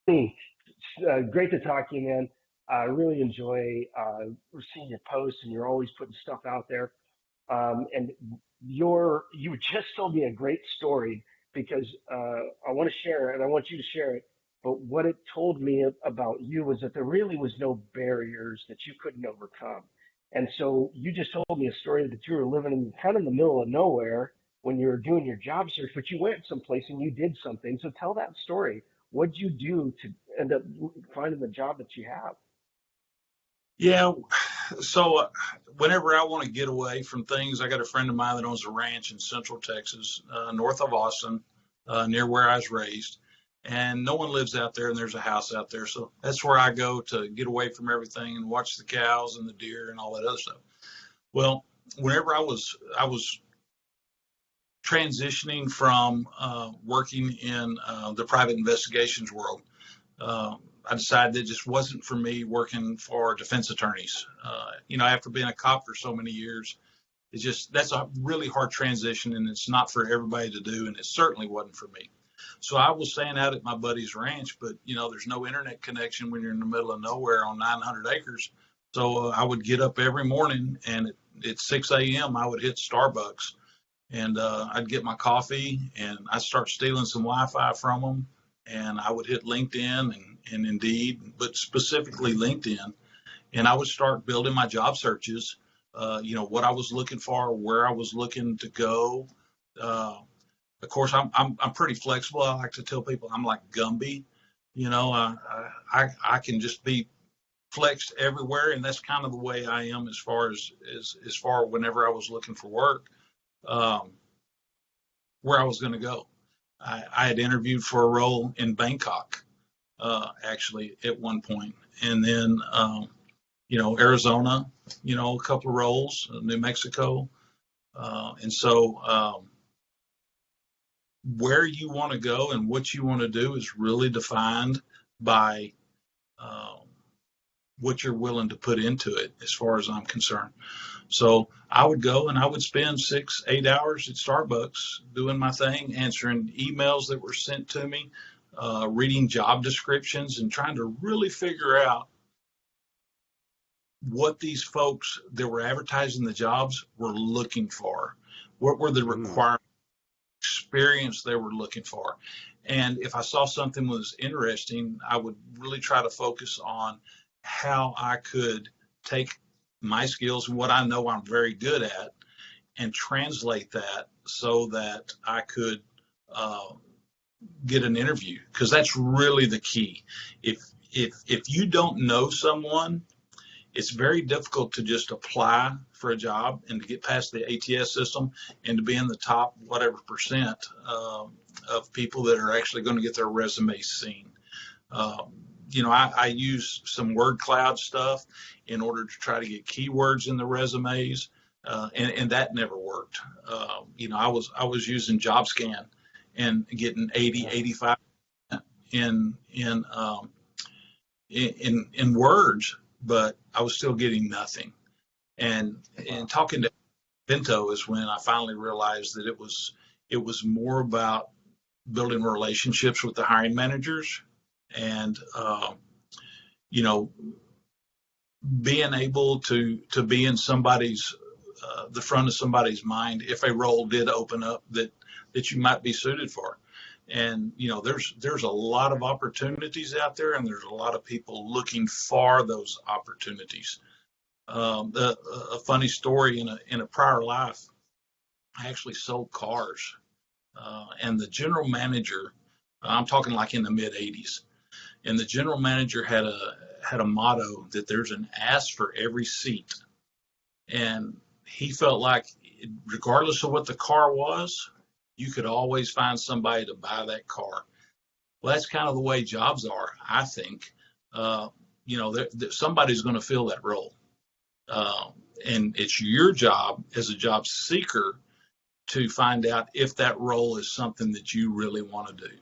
Hey, great to talk to you, man. I really enjoy seeing your posts, and you're always putting stuff out there. And you just told me a great story because I want to share it, and I want you to share it. But what it told me about you was that there really was no barriers that you couldn't overcome. And so you just told me a story that you were living in kind of in the middle of nowhere when you were doing your job search, but you went someplace and you did something. So tell that story. What'd you do to end up finding the job that you have? Yeah. So whenever I want to get away from things, I got a friend of mine that owns a ranch in Central Texas, north of Austin, near where I was raised. And no one lives out there, and there's a house out there. So that's where I go to get away from everything and watch the cows and the deer and all that other stuff. Well, whenever I was transitioning from working in the private investigations world, uh, I decided it just wasn't for me working for defense attorneys. After being a cop for so many years, that's a really hard transition, and it's not for everybody to do, and it certainly wasn't for me. So I was staying out at my buddy's ranch, but there's no internet connection when you're in the middle of nowhere on 900 acres. So I would get up every morning, and at 6 a.m. I would hit Starbucks, and I'd get my coffee, and I'd start stealing some Wi-Fi from them, and I would hit LinkedIn and Indeed, but specifically LinkedIn, and I would start building my job searches. What I was looking for, where I was looking to go. Uh, of course, I'm pretty flexible. I like to tell people I'm like Gumby. I can just be flexed everywhere, and that's kind of the way I am as far whenever I was looking for work. Um, where I was going to go. I had interviewed for a role in Bangkok, actually, at one point, and then Arizona, a couple of roles, New Mexico, and so where you want to go and what you want to do is really defined by uh, what you're willing to put into it, as far as I'm concerned. So I would go and I would spend 6, 8 hours at Starbucks doing my thing, answering emails that were sent to me, reading job descriptions, and trying to really figure out what these folks that were advertising the jobs were looking for. What were the Mm. required experience they were looking for? And if I saw something was interesting, I would really try to focus on how I could take my skills and what I know I'm very good at and translate that so that I could uh, get an interview, because that's really the key. If you don't know someone, it's very difficult to just apply for a job and to get past the ATS system and to be in the top whatever percent of people that are actually going to get their resumes seen. Um, I use some word cloud stuff in order to try to get keywords in the resumes, and that never worked. I was using JobScan and getting 80, Yeah. 85 in words, but I was still getting nothing. And Wow. talking to Bento is when I finally realized that it was more about building relationships with the hiring managers, and you know being able to be in somebody's the front of somebody's mind if a role did open up that you might be suited for. And there's a lot of opportunities out there, and there's a lot of people looking for those opportunities. A funny story: in a prior life, I actually sold cars, and the general manager, I'm talking like in the mid '80s, and the general manager had a motto that there's an ass for every seat. And he felt like, regardless of what the car was, you could always find somebody to buy that car. Well, that's kind of the way jobs are, I think. uh, somebody's going to fill that role, uh, and it's your job as a job seeker to find out if that role is something that you really want to do,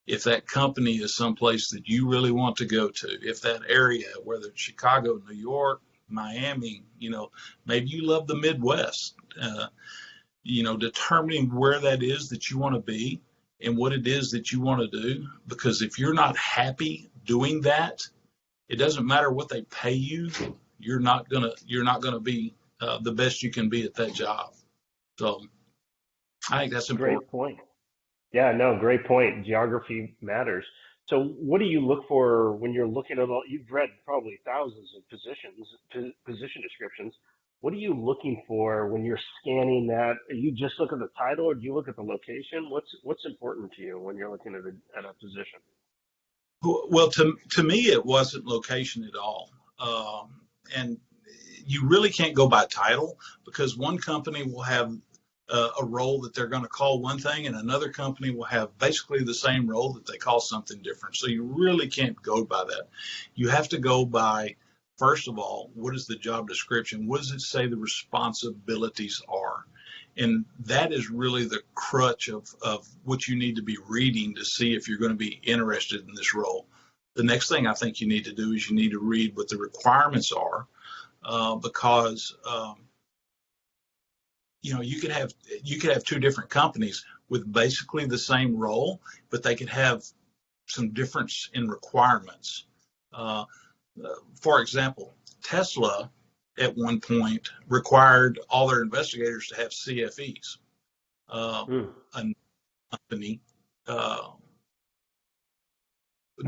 if that company is someplace that you really want to go to, if that area, whether it's Chicago, New York, Miami, maybe you love the Midwest, determining where that is that you want to be and what it is that you want to do. Because if you're not happy doing that, it doesn't matter what they pay you. You're not gonna be the best you can be at that job. So I think that's important. Great point. Yeah, no, great point. Geography matters. So, what do you look for when you're looking at all? You've read probably thousands of position descriptions. What are you looking for when you're scanning that? You just look at the title, or do you look at the location? What's important to you when you're looking at a position? Well, to me, it wasn't location at all, and you really can't go by title because one company will have a role that they're going to call one thing, and another company will have basically the same role that they call something different. So you really can't go by that. You have to go by, first of all, what is the job description? What does it say the responsibilities are? And that is really the crutch of what you need to be reading to see if you're going to be interested in this role. The next thing I think you need to do is you need to read what the requirements are, because you could have two different companies with basically the same role, but they could have some difference in requirements. Uh, for example, Tesla at one point required all their investigators to have CFEs. Hmm. A company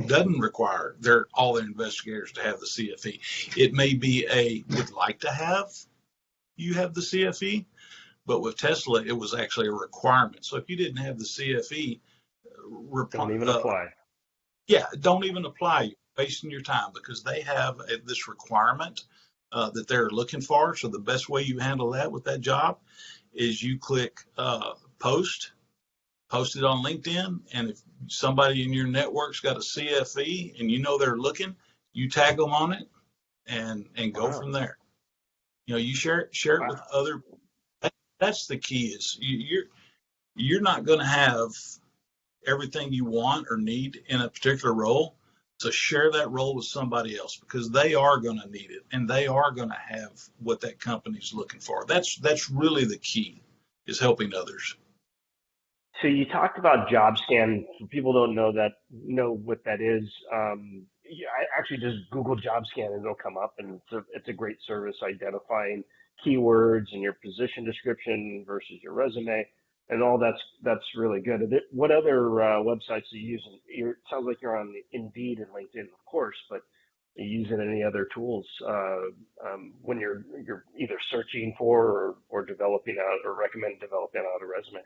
doesn't require all their investigators to have the CFE. It may be would like to have you have the CFE, but with Tesla, it was actually a requirement. So if you didn't have the CFE, Don't even apply. yeah, don't even apply. You're wasting your time because they have this requirement that they're looking for. So the best way you handle that with that job is you click post it on LinkedIn, and if somebody in your network's got a CFE and you know they're looking, you tag them on it and go Wow. from there. You share it with Wow. other. That's the key. Is you're not going to have everything you want or need in a particular role. So share that role with somebody else because they are going to need it and they are going to have what that company's looking for. That's really the key, is helping others. So you talked about job scan. People don't know what that is. Yeah, I actually just Google job scan and it'll come up, and it's a great service identifying keywords and your position description versus your resume, and all that's really good. What other websites are you using? It sounds like you're on Indeed and LinkedIn, of course, but are you using any other tools when you're either searching for or developing out or recommend developing out a resume?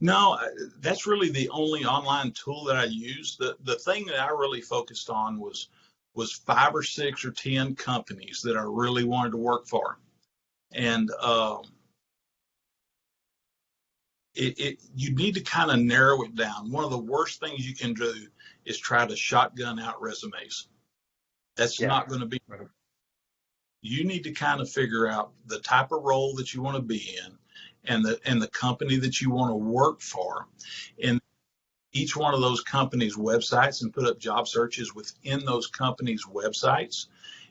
No, that's really the only online tool that I use. The thing that I really focused on was 5 or 6 or 10 companies that I really wanted to work for, and you need to kind of narrow it down. One of the worst things you can do is try to shotgun out resumes. That's Yeah. not going to be. Right. You need to kind of figure out the type of role that you want to be in, and the company that you want to work for, and each one of those companies' websites, and put up job searches within those companies' websites,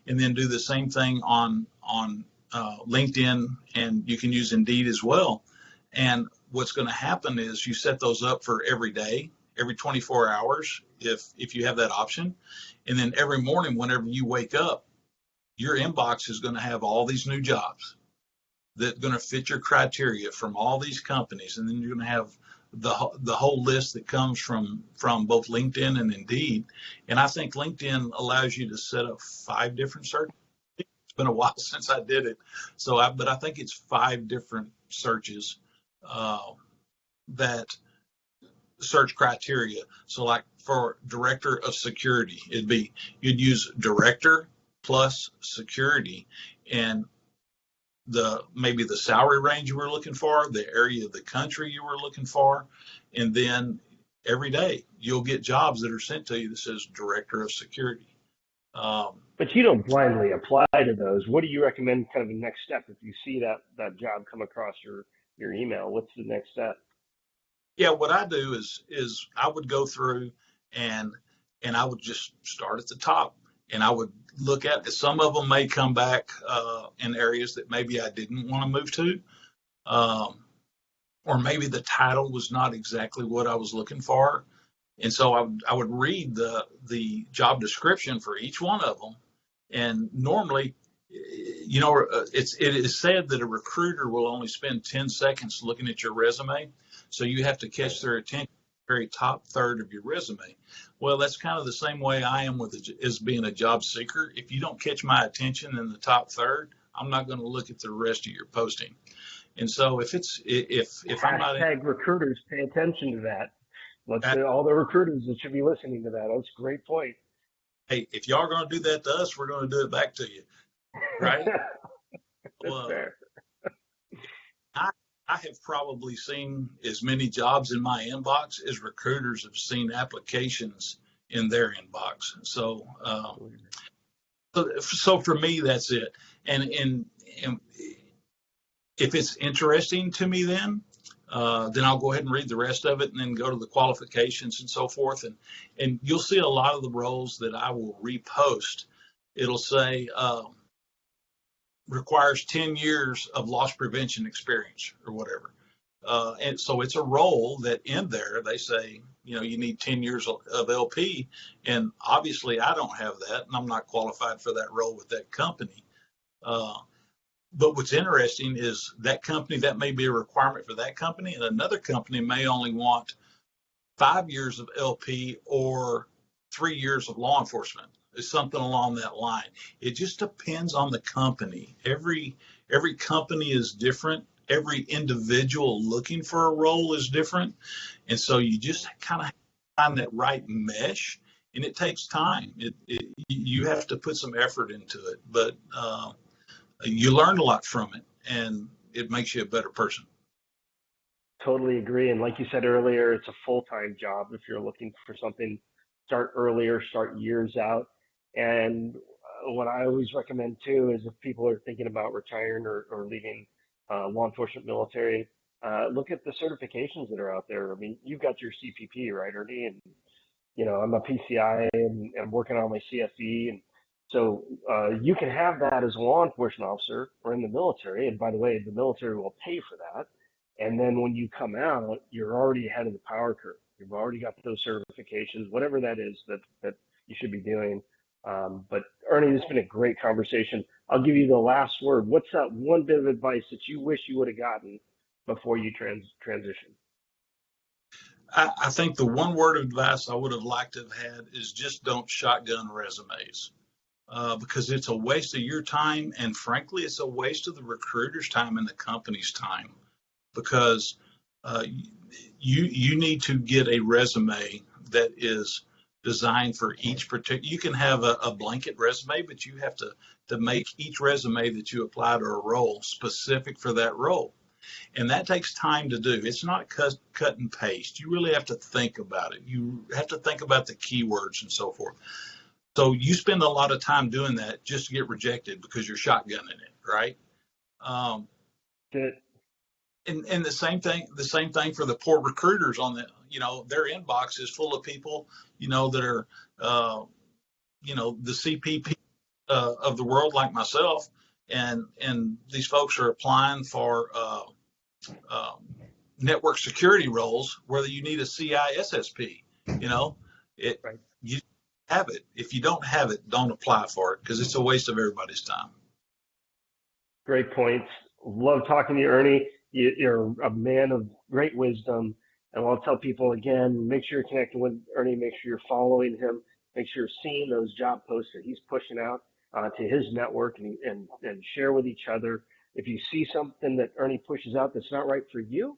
and then do the same thing on LinkedIn, and you can use Indeed as well. And what's going to happen is you set those up for every day, every 24 hours, if you have that option, and then every morning whenever you wake up, your inbox is going to have all these new jobs that are going to fit your criteria from all these companies, and then you're going to have the whole list that comes from both LinkedIn and Indeed. And I think LinkedIn allows you to set up 5 different searches. It's been a while since I did it, but I think it's 5 different searches that search criteria. So like for director of security, you'd use director plus security, and maybe the salary range you were looking for, the area of the country you were looking for, and then every day you'll get jobs that are sent to you that says director of security. But you don't blindly apply to those. What do you recommend kind of the next step if you see that job come across your email? What's the next step? Yeah, what I do is I would go through and I would just start at the top, and I would look at some of them may come back in areas that maybe I didn't want to move to. Um, or maybe the title was not exactly what I was looking for. And so I would read the job description for each one of them. And normally, it is said that a recruiter will only spend 10 seconds looking at your resume. So you have to catch their attention the very top third of your resume. Well, that's kind of the same way I am as being a job seeker. If you don't catch my attention in the top third, I'm not going to look at the rest of your posting. And so if I'm not Hashtag recruiters, pay attention to that. Let's in, say all the recruiters that should be listening to that. That's a great point. hey, if y'all are going to do that to us, we're going to do it back to you, right? That's Well, fair. I, I have probably seen as many jobs in my inbox as recruiters have seen applications in their inbox. So for me, that's it. And if it's interesting to me, then I'll go ahead and read the rest of it and then go to the qualifications and so forth. And you'll see a lot of the roles that I will repost. It'll say requires 10 years of loss prevention experience or whatever. And so it's a role that in there they say, you need 10 years of LP. And obviously I don't have that, and I'm not qualified for that role with that company. But what's interesting is that company, that may be a requirement for that company, and another company may only want 5 years of LP or 3 years of law enforcement. It's something along that line. It just depends on the company. Every company is different. Every individual looking for a role is different. And so you just kind of find that right mesh, and it takes time. You have to put some effort into it, but you learn a lot from it, and it makes you a better person. Totally agree. And like you said earlier, it's a full-time job. If you're looking for something, start earlier, start years out. And what I always recommend too is if people are thinking about retiring or leaving law enforcement military, look at the certifications that are out there. I mean, you've got your CPP, right, Ernie? And I'm a PCI and I'm working on my CFE. And so you can have that as a law enforcement officer or in the military. And by the way, the military will pay for that. And then when you come out, you're already ahead of the power curve. You've already got those certifications, whatever that is that you should be doing. But Ernie, this has been a great conversation. I'll give you the last word. What's that one bit of advice that you wish you would have gotten before you transition? I think the one word of advice I would have liked to have had is just don't shotgun resumes. Because it's a waste of your time, and frankly, it's a waste of the recruiter's time and the company's time. Because you need to get a resume that is designed for each particular. You can have a blanket resume, but you have to make each resume that you apply to a role specific for that role. And that takes time to do. It's not cut and paste. You really have to think about it. You have to think about the keywords and so forth. So you spend a lot of time doing that just to get rejected because you're shotgunning it, right? Good. And the same thing for the poor recruiters on their inbox is full of people, that are, the CPP of the world like myself. And these folks are applying for network security roles where you need a CISSP, Right. you have it. If you don't have it, don't apply for it because it's a waste of everybody's time. Great points. Love talking to you, Ernie. You're a man of great wisdom. And I'll tell people again, make sure you're connecting with Ernie, make sure you're following him, make sure you're seeing those job posts that he's pushing out to his network and share with each other. If you see something that Ernie pushes out that's not right for you,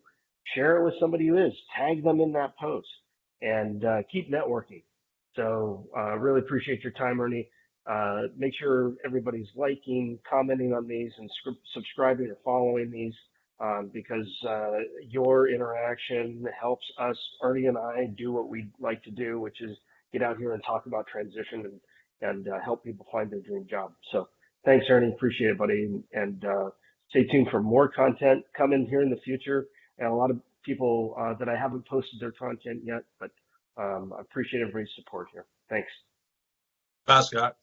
share it with somebody who is. Tag them in that post and keep networking. So really appreciate your time, Ernie. Make sure everybody's liking, commenting on these, and subscribing or following these because your interaction helps us, Ernie and I, do what we like to do, which is get out here and talk about transition and help people find their dream job. So thanks, Ernie. Appreciate it, buddy. And stay tuned for more content coming here in the future. And a lot of people that I haven't posted their content yet, but I appreciate everybody's support here. Thanks. Bye, Scott.